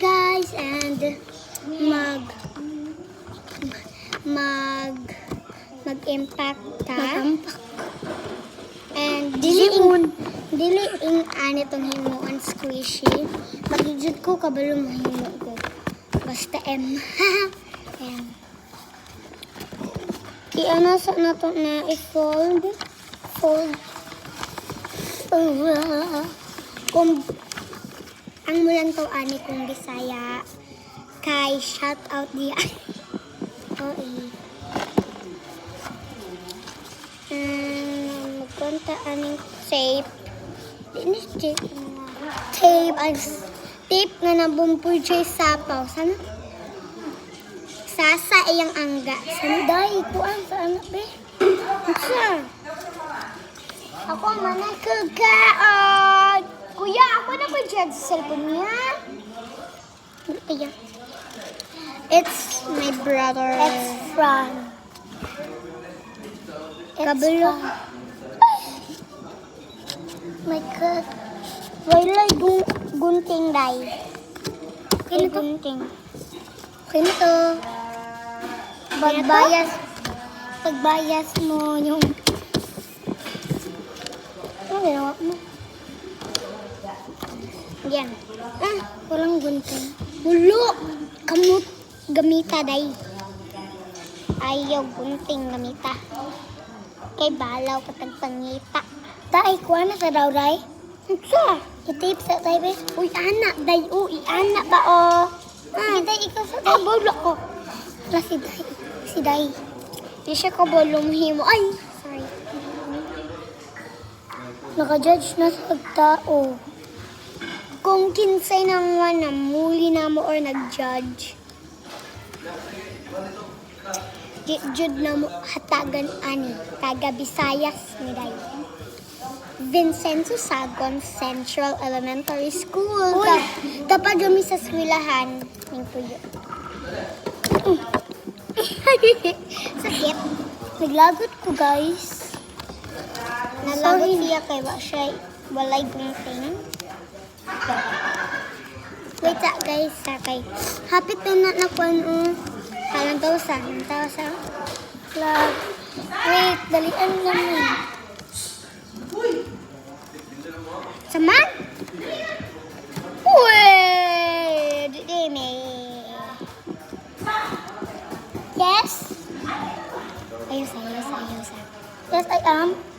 guys and mag-impact ta. And dili ing ani tong himuon squishy. Magijud ko kabalo mahimo ko. Basta M. M. Ano sa nato na i-fold. Kung ang mulang to ani kung Bisaya kay shout out di magkonta aning tape tape nga nabumpoy siya sapaw sana sasa iyang angga sana dahi kuan sa anak be sa ako manay kagaot kuya ako na ba dyan sa cellphone niya kaya it's my brother it's from kabalo my god wala gunting day kaya gunting kaya to pagbayas mo yung ano ginawa mo yan walang gunting hulo kamot gamita day ayaw gunting gamita kay balaw katag pangita tay kuha na sa daw day sa itip sa tay be uy anak day uy anak ba day ikaw sa day bolo ko wala si day di siya ko bolong himo ay sorry naka-judge na sa tao kung kinsay nang muli na mo or nag-judge jud na mo hatagan ani taga Visayas ni day Vincenzo Sagon Central Elementary School dapat kami sa eskwelahan ning puyo sakit naglagot ko guys nalagot siya kay wa siya walay gunting wait guys sakay hapit na nakuan halang tausa lag wait dalian naman saman wait dini yes ayos yes I am